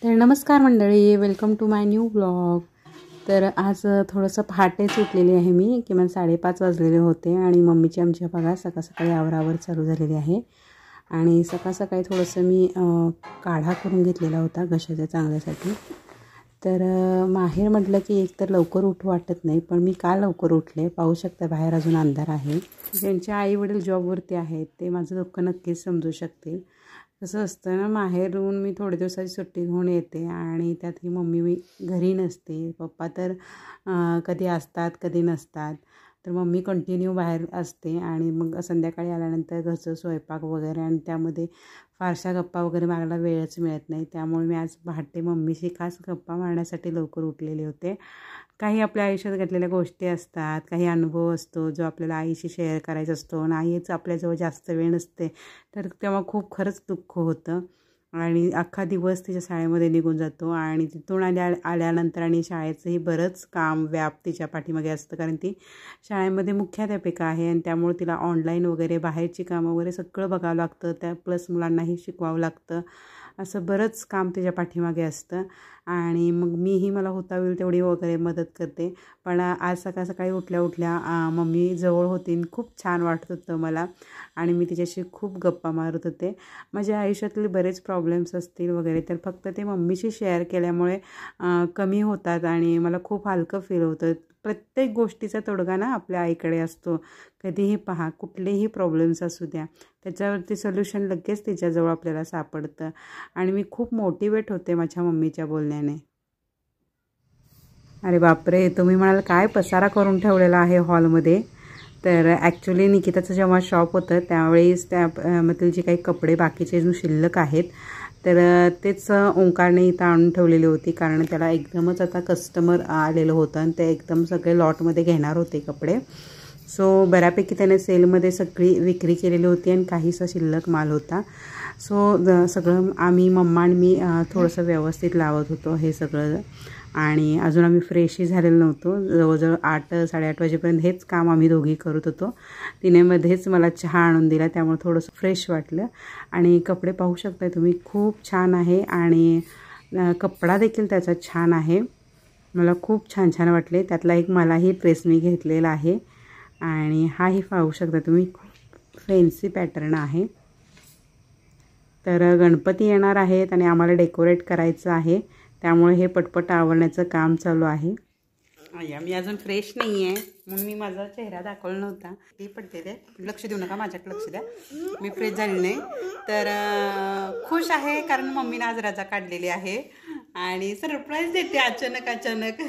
तर नमस्कार मंडळी, welcome to my new blog. तर आज थोडंसं पहाटेच उठलेली आहे मी, किमान 5:30 वाजलेले होते आणि मम्मीची आमच्या बघा सकाळ सकाळी आवरावर चालू झालेली आहे. आणि सकाळ सकाळी थोडंसं मी काढा करून घेतलेला होता घशाच्या चांगल्यासाठी. तर माहेर म्हटलं की एक तर लवकर उठू वाटत नाही, पण मी का लवकर उठले पाहू शकता, बाहेर अजून अंधार आहे. ज्यांचे आई वडील जॉबवरती आहेत ते माझं दुःख नक्कीच समजू शकतील. कसं असतं ना, माहेरून मी थोडे दिवसाची सुट्टी घेऊन येते आणि त्यात ही मम्मी घरी नसते. पप्पा तर कधी असतात कधी नसतात. तर मम्मी कंटिन्यू बाहेर असते आणि मग संध्याकाळी आल्यानंतर घरचं स्वयंपाक वगैरे आणि त्यामध्ये फारशा गप्पा वगैरे मारायला वेळच मिळत नाही. त्यामुळे मी आज पहाटे मम्मीशी खास गप्पा मारण्यासाठी लवकर उठलेले होते. काही आपल्या आयुष्यात घडलेल्या गोष्टी असतात, काही अनुभव असतो जो आपल्याला आईशी शेअर करायचा असतो आणि आईच आपल्याजवळ जास्त वेळ नसते, तर तेव्हा खूप खरंच दुःख होतं आणि अख्खा दिवस तिच्या शाळेमध्ये निघून जातो. आणि तिथून आल्यानंतर आणि शाळेचंही बरंच काम व्याप तिच्या पाठीमागे असतं, कारण ती शाळेमध्ये मुख्याध्यापिका आहे आणि त्यामुळे तिला ऑनलाईन वगैरे बाहेरची कामं वगैरे सगळं बघावं लागतं. त्या प्लस मुलांनाही शिकवावं लागतं. असं बरंच काम तिच्या पाठीमागे असतं आणि मग मीही मला होता होईल तेवढी वगैरे मदत करते. पण आज सकाळ सकाळी उठल्या मम्मी जवळ होती, खूप छान वाटत होतं मला आणि मी तिच्याशी खूप गप्पा मारत होते. माझ्या आयुष्यातले बरेच प्रॉब्लेम्स असतील वगैरे तर फक्त ते मम्मीशी शेअर केल्यामुळे कमी होतात आणि मला खूप हलकं फील होतं. प्रत्येक गोष्टीचा तोडगा ना आपल्या आईकडे असतो. कधीही पहा, कुठलेही प्रॉब्लेम्स असू द्या, त्याच्यावरती सोल्युशन लगेच तिच्याजवळ आपल्याला सापडतं आणि मी खूप मोटिवेट होते माझ्या मम्मीच्या बोलण्याने. अरे बापरे, तुम्ही म्हणाल काय पसारा करून ठेवलेला आहे हॉलमध्ये. तर ॲक्च्युली निकिताचं जेव्हा शॉप होतं त्यावेळेस त्यामधील जे काही कपडे बाकीचे जो शिल्लक आहेत तर तेच ओंकारने इथं आणून ठेवलेली होती, कारण त्याला एकदमच आता कस्टमर आलेलं होतं आणि ते एकदम सगळे लॉटमध्ये घेणार होते कपडे. सो बऱ्यापैकी त्याने सेलमध्ये सगळी विक्री केलेली होती आणि काहीसा शिल्लक माल होता. सो सगळं आम्ही मम्मा आणि मी थोडंसं व्यवस्थित लावत होतो हे सगळं. आणि अजून आम्ही फ्रेशही झालेलो नव्हतो. जवळजवळ 8-8:30 वाजेपर्यंत हेच काम आम्ही दोघी करत होतो. तिने मध्येच मला चहा आणून दिला, त्यामुळे थोडंसं फ्रेश वाटलं. आणि कपडे पाहू शकता तुम्ही, खूप छान आहे आणि कपडा देखील त्याचा छान आहे. मला खूप छान छान वाटले. त्यातला एक मलाही ड्रेस मी घेतलेला आहे आणि हाही पाहू शकता तुम्ही, खूप फॅन्सी पॅटर्न आहे. तर गणपती येणार आहेत आणि आम्हाला डेकोरेट करायचं आहे, त्यामुळे हे पटपट आवरण्याचं काम चालू आहे. मी अजून फ्रेश नाही आहे म्हणून मी माझा चेहरा दाखवला नव्हता. ते पडते ते लक्ष देऊ नका, माझ्याकडे लक्ष द्या. मी फ्रेश झाली नाही तर खुश आहे, कारण मम्मीने आज रजा काढलेली आहे आणि सरप्राईज देते अचानक.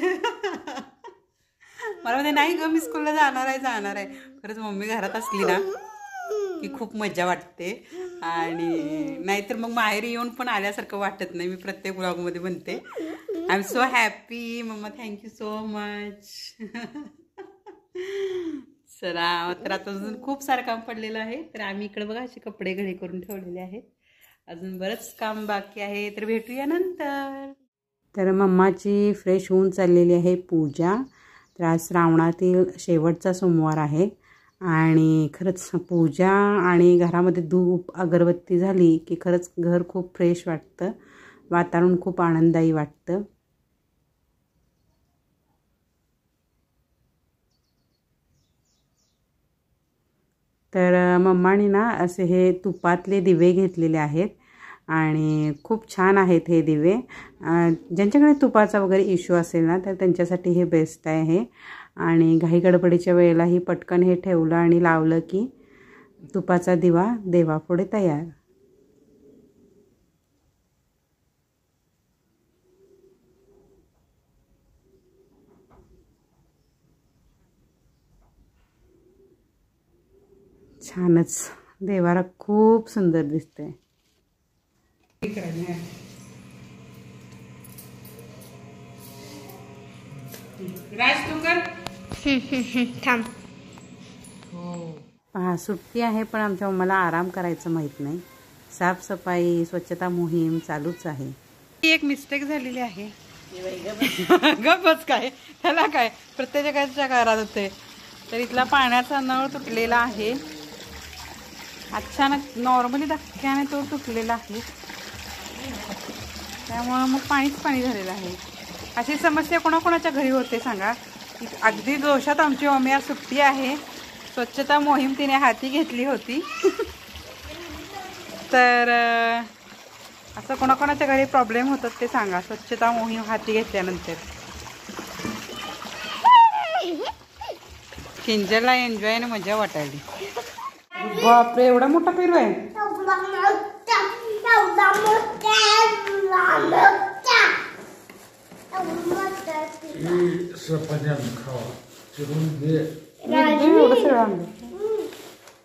मला म्हणजे नाही ग, मी स्कूलला जाणार आहे. खरंच मम्मी घरात असली ना की खूप मजा वाटते आणि नाहीतर मग माहेर येऊन पण आल्यासारखं वाटत नाही. मी प्रत्येक ब्लॉगमध्ये म्हणते I am so happy mamma, thank you so much. चला, तर आता अजून खूप सारं काम पडलेलं आहे. तर आम्ही इकडे बघा असे कपडे घडी करून ठेवलेले आहेत. अजून बरंच काम बाकी आहे, तर भेटूया नंतर. तर मम्माची फ्रेश होऊन चाललेली आहे पूजा. तर आज श्रावणातील शेवटचा सोमवार आहे आणि खरंच पूजा आणि घरामध्ये धूप अगरबत्ती झाली की खरंच घर खूप फ्रेश वाटतं, वातावरण खूप आनंददायी वाटतं. तर मम्माने ना असे हे तुपातले दिवे घेतलेले आहेत आणि खूप छान आहेत हे दिवे. ज्यांच्याकडे तुपाचा वगैरे इश्यू असेल ना तर त्यांच्यासाठी हे बेस्ट आहे. आणि घाई गडबडीच्या वेळेलाही पटकन हे ठेवलं आणि लावलं की तुपाचा दिवा देवापुढे तयार. छानच, देवारा खूप सुंदर दिसते. राज तू कर. थांब. हा सुट्टी आहे पण आमच्या मम्माला आराम करायचं माहीत नाही. साफसफाई स्वच्छता मोहीम चालूच आहे. एक मिस्टेक झालेली आहे. गपच काय त्याला काय, प्रत्येकाच्या घरात होते. तर इथला पाण्याचा नळ तुटलेला आहे, अचानक नॉर्मली धक्क्याने तो तुटलेला आहे. त्यामुळं मग पाणीच पाणी झालेलं आहे. अशी समस्या कोणाकोणाच्या घरी होते सांगा. अगदी जोशात आमची मम्मी आज सुट्टी आहे, स्वच्छता मोहीम तिने हाती घेतली होती. तर असं कोणाकोणाच्या घरी प्रॉब्लेम होतात ते सांगा स्वच्छता मोहीम हाती घेतल्यानंतर. किंजलला एन्जॉय आणि मजा वाटायली. बापरे, एवढा मोठा पेरू आहे.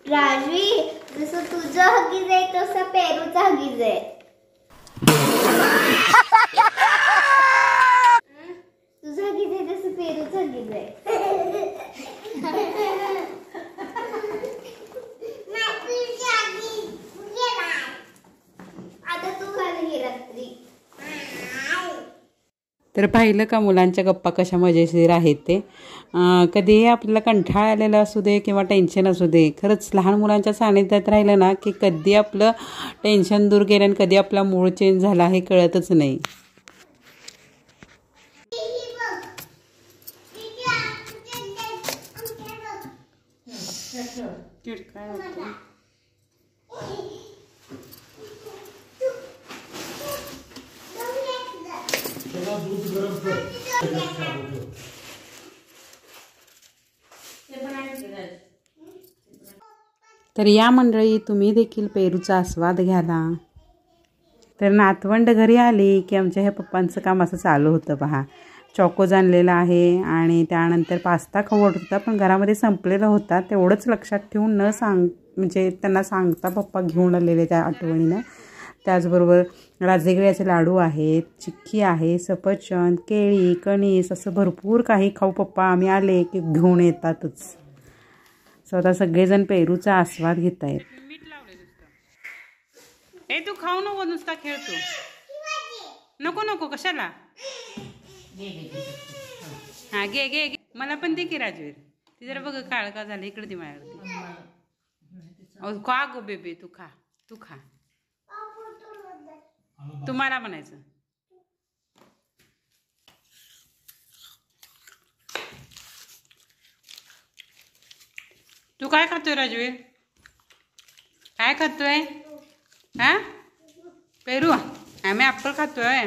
राजवी, जसं तुझं हगीज आहे तसं पेरूचा हगीज आहे. तुझं हगीज आहे तसं पेरूचा हगीज आहे. आता तू घाल ही रात्री. तर पाहिलं का मुलांच्या गप्पा कशा मजेशीर आहेत ते. कधीही आपल्याला कंटाळा आलेला असू दे किंवा टेन्शन असू दे, खरंच लहान मुलांच्या सानिध्यात राहिलं ना की कधी आपलं टेन्शन दूर गेलं आणि कधी आपला मूड चेंज झाला हे कळतच नाही. तर या मंडळी, तुम्ही देखील पेरूचा आस्वाद घ्याला. तर नातवंड घरी आली की आमच्या ह्या पप्पांचं काम असं चालू होतं पहा. चॉकोज आणलेला आहे आणि त्यानंतर पास्ता खवट होता, पण घरामध्ये संपलेला होता. तेवढंच लक्षात ठेवून म्हणजे त्यांना सांगता पप्पा घेऊन आलेले त्या आठवणीनं. त्याचबरोबर राजगिऱ्याचे लाडू आहेत, चिक्की आहे, सफरचंद, केळी, कणीस असं भरपूर काही खाऊ पप्पा आम्ही आले की घेऊन येतातच. स्वतः सगळेजण पेरूचा आस्वाद घेत आहेत. ए तू खाऊ नको, नुसता खेळतो. नको नको, कशाला. हा घे घे घे, मला पण दे की राजवीर. ती जरा बघ काळ का झालं, इकडे ती माझ्यावरती. खा गो बेबी, तू खा, तू खा. तुम्हाला म्हणायचं. तू काय खातोय राजवीर? काय खातोय? हा पेरू. आम्ही ॲपल खातोय.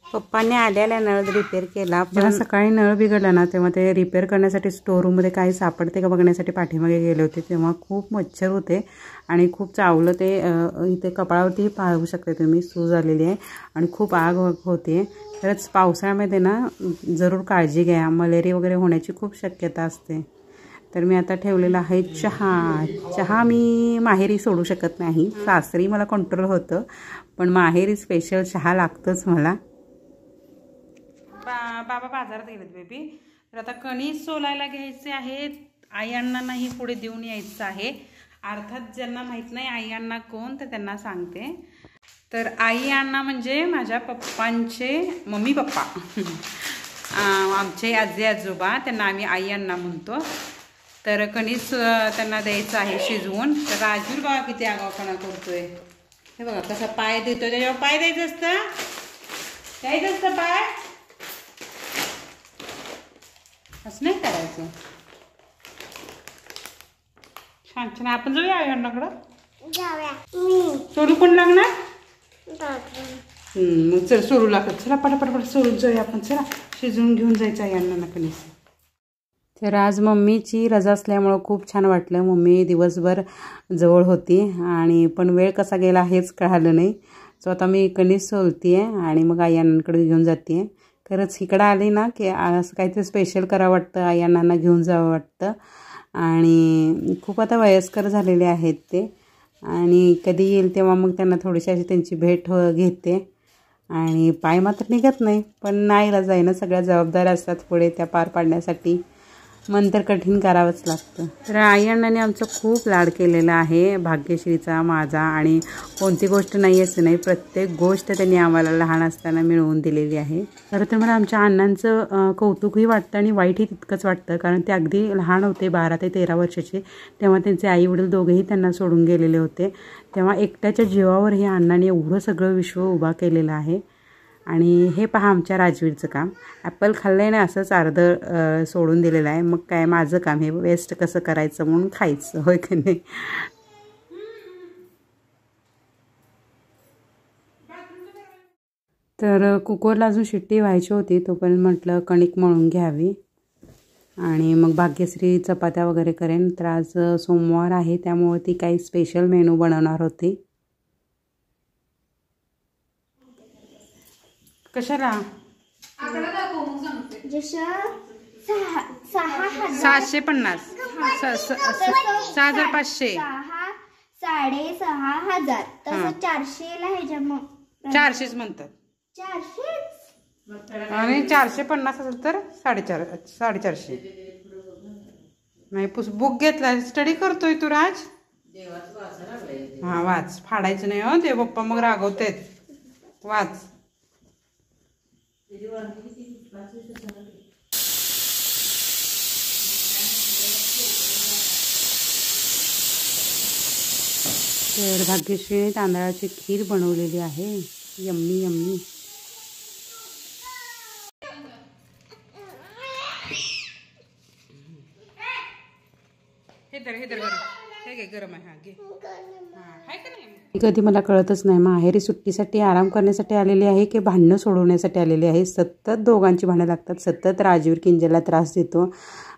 पप्पांनी आल्याला नळ रिपेअर केला. जेव्हा सकाळी नळ बिघडला ना तेव्हा ते रिपेअर करण्यासाठी स्टोर रूममध्ये काही सापडते का बघण्यासाठी पाठीमागे गेले होते. तेव्हा खूप मच्छर होते आणि खूप चावलं ते. इथे कपाळावरती पाहू शकते तुम्ही, सूज आलेली आहे आणि खूप आग होते. खरंच पावसाळ्यामध्ये ना जरूर काळजी घ्या, मलेरिया वगैरे होण्याची खूप शक्यता असते. तर मी आता ठेवलेला आहे चहा मी माहेरी सोडू शकत नाही. सासरी मला कंट्रोल होतं, पण माहेरी स्पेशल चहा लागतंच मला. बाबा बाजारात गेलेत बेबी. तर आता कणीस सोलायला घ्यायचे आहेत. आई अण्णांनाही पुढे देऊन यायचं आहे. अर्थात ज्यांना माहीत नाही आई अण्णा कोण तर त्यांना सांगते. तर आई अण्णा म्हणजे माझ्या पप्पांचे मम्मी पप्पा. आमचे आजी आजोबा, त्यांना आम्ही आई अण्णा म्हणतो. तर कणीस त्यांना द्यायचं आहे शिजवून. तर राजवीर बघा किती आगावपणा करतोय. हे बघा कसा पाय देतोय. त्याच्यावर पाय द्यायचं असतं पाय. असं नाही करायचं. छान छान. आपण जाऊया आई अण्णाकडं. सोडू कोण लागणार? मग चल सोडू लागत. चला पटापट सोडून जाऊया आपण. चला शिजवून घेऊन जायचं आई अण्णांना कणीस. तर आज मम्मीची रजा असल्यामुळं खूप छान वाटलं. मम्मी दिवसभर जवळ होती आणि पण वेळ कसा गेला हेच कळालं नाही. सो आता मी कणीस सोलते आहे आणि मग आई अण्णांकडे घेऊन जाते. खरंच इकडं आली ना की असं काहीतरी स्पेशल करावं वाटतं, आई अण्णांना घेऊन जावं वाटतं. आणि खूप आता वयस्कर झालेले आहेत ते आणि कधी येईल तेव्हा मग त्यांना थोडीशी अशी त्यांची भेट घेते. आणि पाय मात्र निघत नाही, पण नाही रजा आहे ना, सगळ्या जबाबदाऱ्या असतात पुढे त्या पार पाडण्यासाठी. मन तर कठीण करावंच लागतं. तर आई अण्णांनी आमचं खूप लाड केलेला आहे, भाग्यश्रीचा, माझा. आणि कोणती गोष्ट नाही असं नाही, प्रत्येक गोष्ट त्यांनी आम्हाला लहान असताना मिळवून दिलेली आहे. खरं तर मला आमच्या अण्णांचं कौतुकही वाटतं आणि वाईटही तितकंच वाटतं, कारण ते अगदी लहान होते, 12 ते 13 वर्षाचे. तेव्हा त्यांचे आई वडील दोघेही त्यांना सोडून गेलेले होते. तेव्हा एकट्याच्या जीवावर हे अण्णांनी एवढं सगळं विश्व उभा केलेलं आहे. आणि हे पहा आमच्या राजवीरचं काम. ॲपल खाल्लं आहे ना, असंच अर्धं सोडून दिलेलं आहे. मग काय माझं काम हे वेस्ट कसं करायचं म्हणून खायचं, होय की नाही. तर कुकरला अजून शिट्टी व्हायची होती, तोपर्यंत म्हटलं कणिक मळून घ्यावी आणि मग भाग्यश्री चपात्या वगैरे करेन. तर आज सोमवार आहे त्यामुळे ती काही स्पेशल मेनू बनवणार होती. कशाला? 750 6500 6,500 तसं 400 ला ह्याच्या मग 400च म्हणतात. 400 आणि 450 असेल तर 450 नाही. बुक घेतला, स्टडी करतोय तू राज. हा वाच, फाडायचं नाही हो, ते पप्पा मग रागवतेत. वाच. तर भाग्यश्रीने तांदळाची खीर बनवलेली आहे. Yummy yummy. गरम आहे. कधी मला कळतच नाही माहेरी सुट्टीसाठी आराम करण्यासाठी आलेली आहे की भांडणं सोडवण्यासाठी आलेली आहे. सतत दोघांची भांडणं लागतात. सतत राजवीर किंजलला त्रास देतो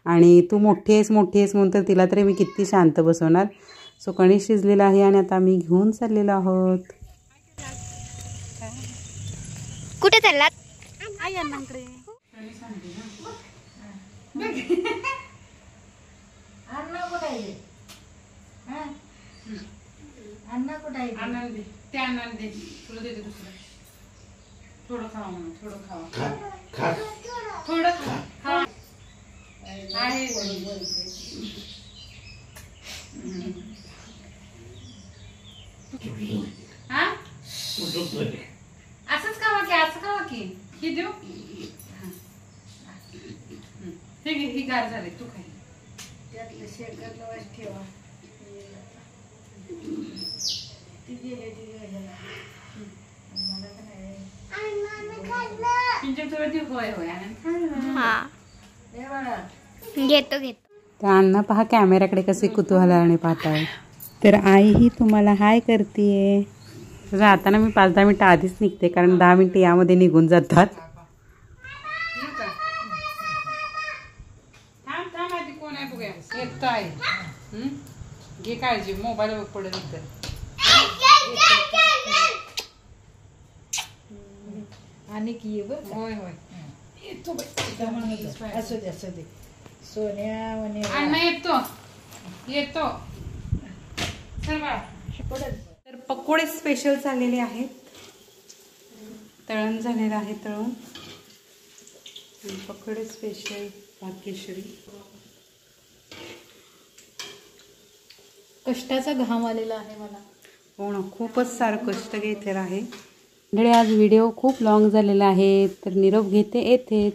आणि तू मोठी आहेस म्हणून तर तिला तरी मी किती शांत बसवणार. सो कणिक शिजलेला आहे आणि आता मी घेऊन चाललेलो आहोत. कुठे चाललात? आई अण्णांकडे. अण्णा कुठे आहे? आनंद दे, ते आनंद दे, तुला देते दुसरं. थोडं खावा म्हणून, थोडं खावा, थोडं खा. आहे हा, असंच खावा की, असं खावा की. ही देऊ. हे घे, ही गार झाली, तू खाई. त्यातलं शेकरला वास ठेवा. घेतो. तर अण्णा पहा कॅमेऱ्याकडे कसे कुतूहलाने पाहताय. तर आई ही तुम्हाला हाय करतीये. जाताना मी 5-10 मिनिटं आधीच निघते कारण 10 मिनिटं यामध्ये निघून जातात. कोण आहे बघूया. येत आहे. घे काळजी, मोबाईल पडेल तर. आणि की होय होय. असू दे असू दे. सोन्या म्हणे अण्णा येतो. तर पकोडे स्पेशल झालेले आहेत. तळण झालेलं आहे तळून. पकोडे स्पेशल भाग्यश्री. कष्टाचा घाम आलेला आहे मला. हो ना, खूपच सारं कष्ट घेतलेलं आहे. मंडळी आज व्हिडिओ खूप लॉंग झालेला आहे तर निरोप घेते येथेच.